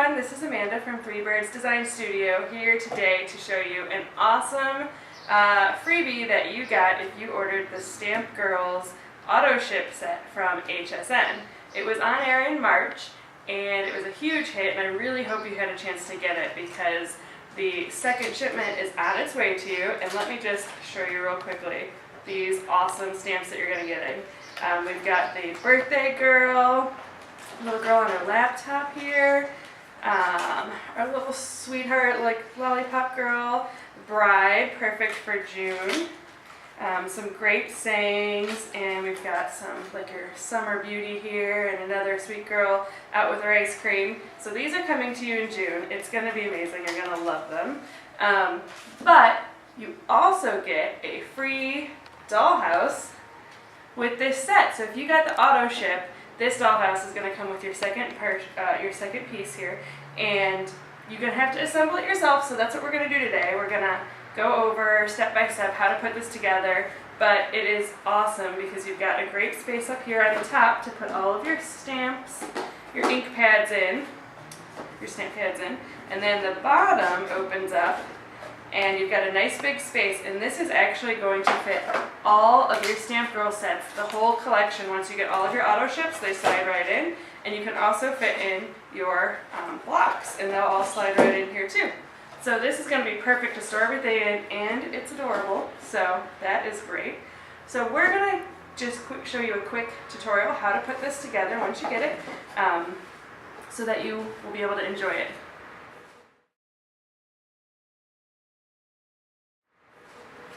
everyone, this is Amanda from 3Birds Design Studio here today to show you an awesome freebie that you got if you ordered the Stamped Girls auto ship set from HSN. It was on air in March and it was a huge hit, and I really hope you had a chance to get it because the second shipment is on its way to you. And let me just show you real quickly these awesome stamps that you're going to get in. We've got the birthday girl, little girl on her laptop here, our little sweetheart like lollipop girl, bride, perfect for June, some great sayings, and we've got some like your summer beauty here, and another sweet girl out with her ice cream. So these are coming to you in June. It's going to be amazing. You're going to love them. But you also get a free dollhouse with this set. So if you got the auto ship, this dollhouse is going to come with your second piece here, and you're going to have to assemble it yourself. So that's what we're going to do today. We're going to go over step by step how to put this together, but it is awesome because you've got a great space up here on the top to put all of your stamps, your ink pads in, your stamp pads in, and then the bottom opens up and you've got a nice big space, and this is actually going to fit all of your Stamped Girl sets, the whole collection. Once you get all of your auto ships, they slide right in, and you can also fit in your blocks, and they'll all slide right in here too. So this is going to be perfect to store everything in, and it's adorable, so that is great. So we're going to just show you a quick tutorial how to put this together once you get it, so that you will be able to enjoy it.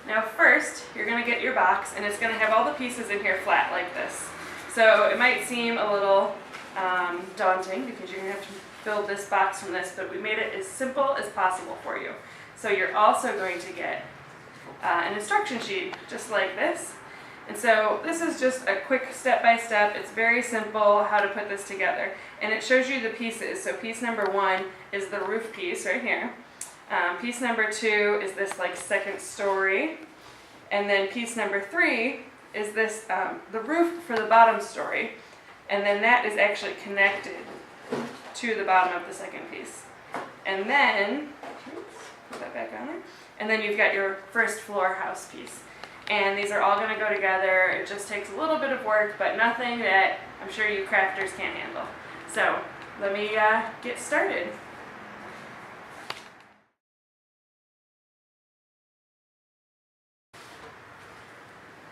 Now first, you're going to get your box, and it's going to have all the pieces in here flat like this. So it might seem a little daunting because you're going to have to build this box from this, but we made it as simple as possible for you. So you're also going to get an instruction sheet just like this. And so this is just a quick step-by-step. It's very simple how to put this together. And it shows you the pieces. So piece number 1 is the roof piece right here. Piece number 2 is this like second story, and then piece number 3 is this the roof for the bottom story, and then that is actually connected to the bottom of the second piece. And then, oops, put that back on there, and then you've got your first floor house piece. And these are all going to go together. It just takes a little bit of work, but nothing that I'm sure you crafters can't handle. So let me get started.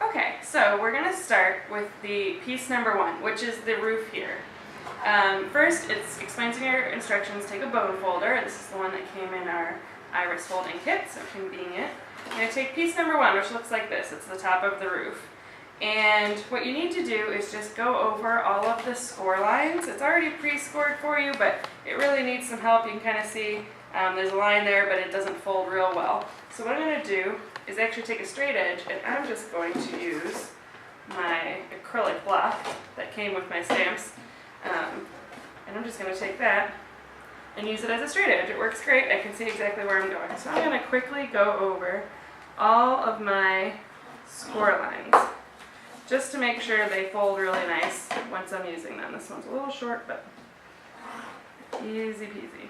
Okay, so we're going to start with the piece number 1, which is the roof here. First, it explains in your instructions, take a bone folder. This is the one that came in our iris folding kit, so convenient. You're going to take piece number 1, which looks like this. It's the top of the roof. And what you need to do is just go over all of the score lines. It's already pre-scored for you, but it really needs some help. You can kind of see there's a line there, but it doesn't fold real well. So what I'm going to do is actually take a straight edge, and I'm just going to use my acrylic block that came with my stamps, and I'm just going to take that and use it as a straight edge. It works great. I can see exactly where I'm going. So I'm going to quickly go over all of my score lines just to make sure they fold really nice once I'm using them. This one's a little short, but easy peasy.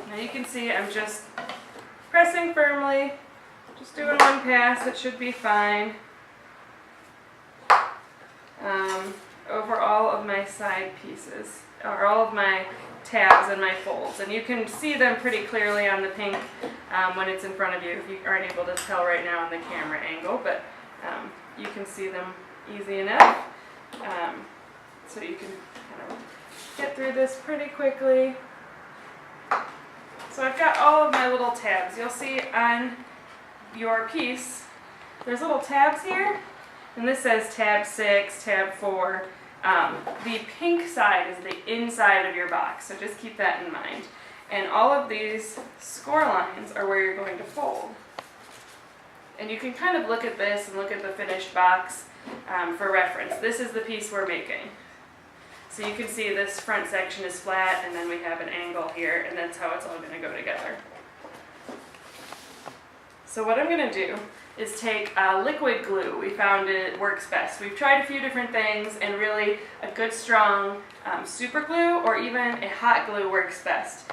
Now you can see I'm just pressing firmly, just doing one pass. It should be fine. Over all of my side pieces, or all of my tabs and my folds. And you can see them pretty clearly on the pink when it's in front of you, if you aren't able to tell right now on the camera angle, but you can see them easy enough. So you can kind of get through this pretty quickly. So I've got all of my little tabs. You'll see on your piece, there's little tabs here, and this says tab 6, tab 4. The pink side is the inside of your box, so just keep that in mind. And all of these score lines are where you're going to fold. And you can kind of look at this and look at the finished box for reference. This is the piece we're making. So you can see this front section is flat, and then we have an angle here, and that's how it's all going to go together. So what I'm going to do is take liquid glue. We found it works best. We've tried a few different things, and really a good strong super glue or even a hot glue works best.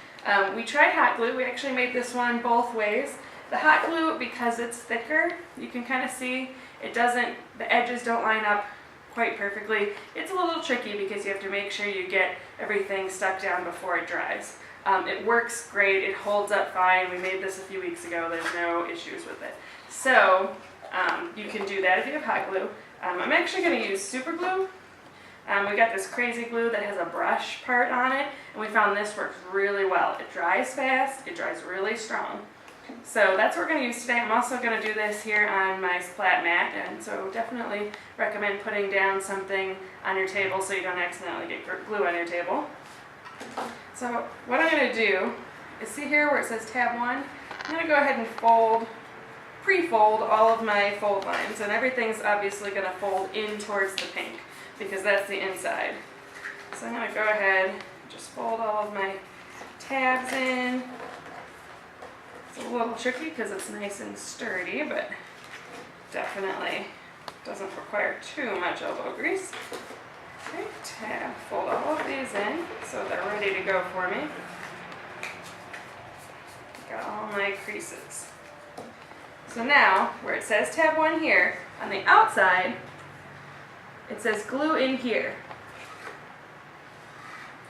We tried hot glue. We actually made this one both ways. The hot glue, because it's thicker, you can kind of see the edges don't line up quite perfectly. It's a little tricky because you have to make sure you get everything stuck down before it dries. It works great, it holds up fine. We made this a few weeks ago, there's no issues with it. So you can do that if you have hot glue. I'm actually going to use super glue. We got this crazy glue that has a brush part on it, and we found this works really well. It dries fast, it dries really strong. So that's what we're going to use today. I'm also going to do this here on my splat mat, and so definitely recommend putting down something on your table so you don't accidentally get glue on your table. So what I'm going to do is, see here where it says tab 1, I'm going to go ahead and pre-fold all of my fold lines, and everything's obviously going to fold in towards the pink because that's the inside. So I'm going to go ahead and just fold all of my tabs in. It's a little tricky because it's nice and sturdy, but definitely doesn't require too much elbow grease. Okay, tab, fold all of these in so they're ready to go for me. Got all my creases. So now, where it says tab 1 here, on the outside, it says glue in here.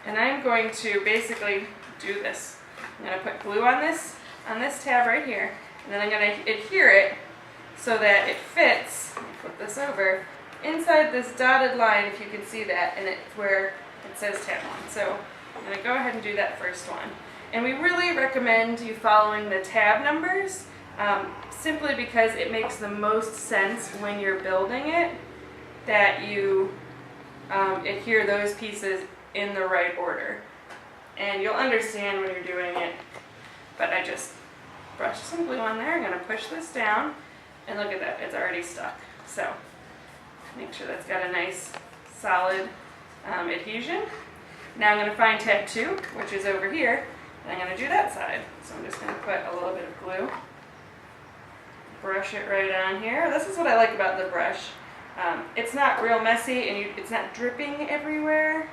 And I'm going to basically do this. I'm going to put glue on this tab right here, and then I'm going to adhere it so that it fits, let me flip this over, inside this dotted line, if you can see that, and it's where it says tab 1. So I'm going to go ahead and do that first one. And we really recommend you following the tab numbers, simply because it makes the most sense when you're building it that you adhere those pieces in the right order. And you'll understand when you're doing it. But I just brushed some glue on there. I'm going to push this down, and look at that, it's already stuck. So make sure that's got a nice solid adhesion. Now I'm going to find tab 2, which is over here, and I'm going to do that side. So I'm just going to put a little bit of glue, brush it right on here. This is what I like about the brush. It's not real messy, and it's not dripping everywhere.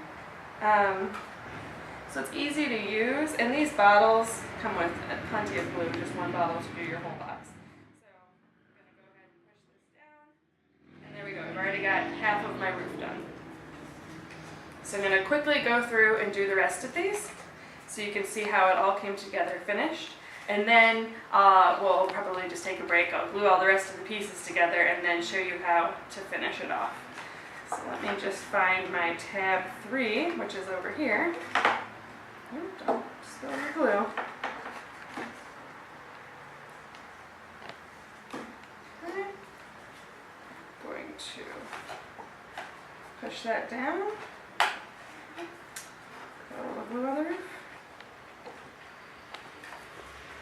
So it's easy to use, and these bottles come with plenty of glue, just one bottle to do your whole box. So I'm going to go ahead and push this down, and there we go. I've already got half of my roof done. So I'm going to quickly go through and do the rest of these so you can see how it all came together finished. And then we'll probably just take a break. I'll glue all the rest of the pieces together and then show you how to finish it off. So let me just find my tab 3, which is over here. Don't spill your glue. Okay. Going to push that down. Got a little glue on the roof.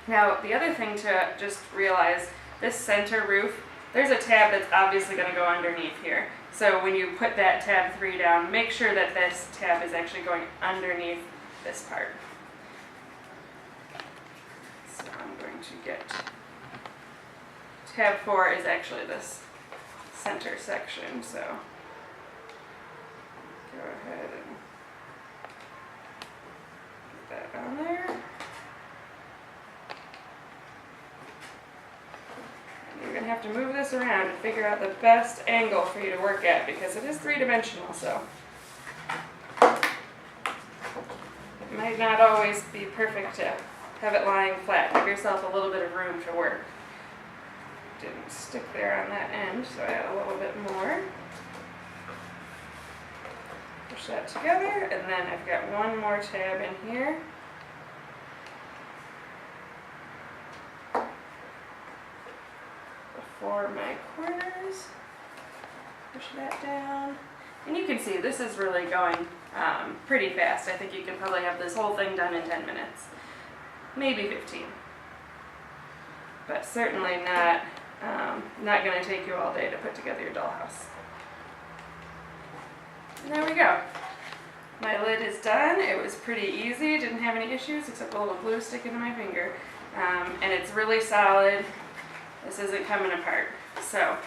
Now, the other thing to just realize, this center roof, there's a tab that's obviously going to go underneath here. So when you put that tab 3 down, make sure that this tab is actually going underneath this part. So I'm going to get, tab 4 is actually this center section, so go ahead and get that on there. And you're going to have to move this around and figure out the best angle for you to work at because it is 3-dimensional, so it might not always be perfect to have it lying flat. Give yourself a little bit of room to work. Didn't stick there on that end, so I add a little bit more. Push that together, and then I've got one more tab in here. For my corners, push that down. And you can see this is really going pretty fast. I think you can probably have this whole thing done in 10 minutes, maybe 15. But certainly not going to take you all day to put together your dollhouse. And there we go. My lid is done. It was pretty easy. Didn't have any issues except a little glue sticking to my finger. And it's really solid. this isn't coming apart. So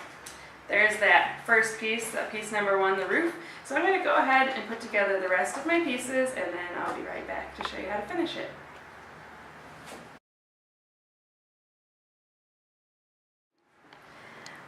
there's that first piece, piece number 1, the roof. So I'm going to go ahead and put together the rest of my pieces, and then I'll be right back to show you how to finish it.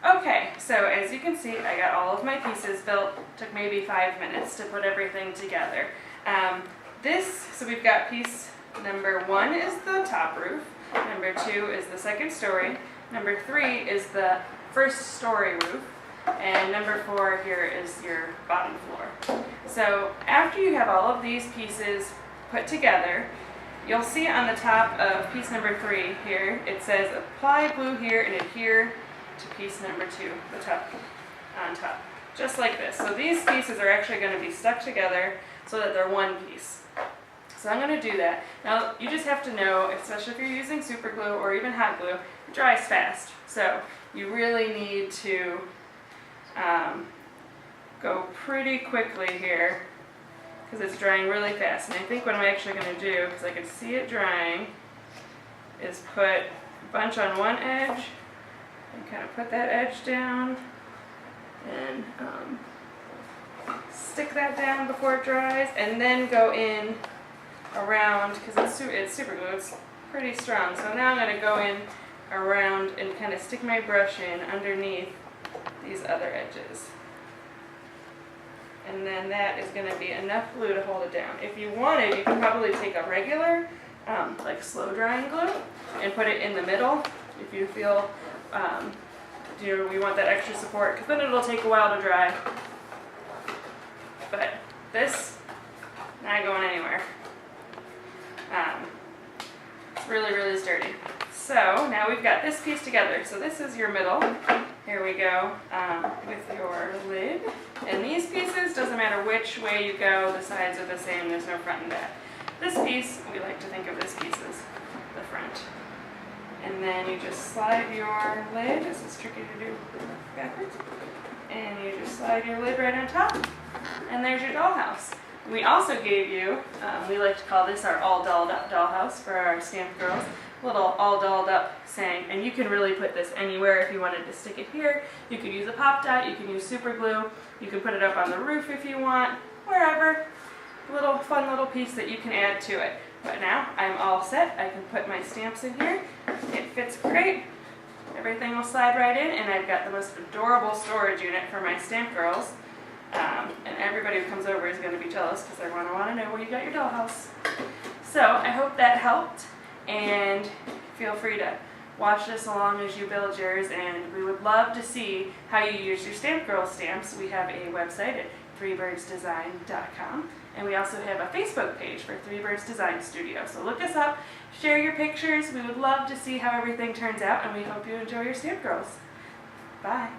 Okay, so as you can see, I got all of my pieces built. Took maybe 5 minutes to put everything together. So we've got piece number 1 is the top roof, number 2 is the second story, number 3 is the first story roof, and number 4 here is your bottom floor. So after you have all of these pieces put together, you'll see on the top of piece number 3 here, it says apply glue here and adhere to piece number 2, the top on top, just like this. So these pieces are actually going to be stuck together so that they're one piece. So I'm going to do that. Now you just have to know, especially if you're using super glue or even hot glue, it dries fast. So you really need to go pretty quickly here because it's drying really fast. And I think what I'm actually going to do, because I can see it drying, is put a bunch on one edge and kind of put that edge down and stick that down before it dries, and then go in around, because it's super glue, it's pretty strong. So now I'm going to go in around and kind of stick my brush in underneath these other edges. And then that is going to be enough glue to hold it down. If you wanted, you can probably take a regular, like slow drying glue, and put it in the middle if you feel we want that extra support, because then it'll take a while to dry. But this, not going anywhere. It's really, really sturdy. So now we've got this piece together. So this is your middle. Here we go with your lid. And these pieces, doesn't matter which way you go, the sides are the same, there's no front and back. This piece, we like to think of this piece as the front. And then you just slide your lid, this is tricky to do backwards, and you just slide your lid right on top, and there's your dollhouse. We also gave you, we like to call this our all dolled up dollhouse for our stamped girls, little all dolled up saying, and you can really put this anywhere if you wanted to stick it here. You could use a pop dot, you can use super glue, you can put it up on the roof if you want, wherever. Little fun little piece that you can add to it. But now I'm all set. I can put my stamps in here. It fits great. Everything will slide right in, and I've got the most adorable storage unit for my stamp girls. And everybody who comes over is going to be jealous because they're going to want to know where you got your dollhouse. So I hope that helped, and feel free to watch this along as you build yours, and we would love to see how you use your Stamp Girl stamps. We have a website at 3birdsdesign.com. And we also have a Facebook page for 3Birds Design Studio. So look us up, share your pictures. We would love to see how everything turns out, and we hope you enjoy your Stamp Girls. Bye.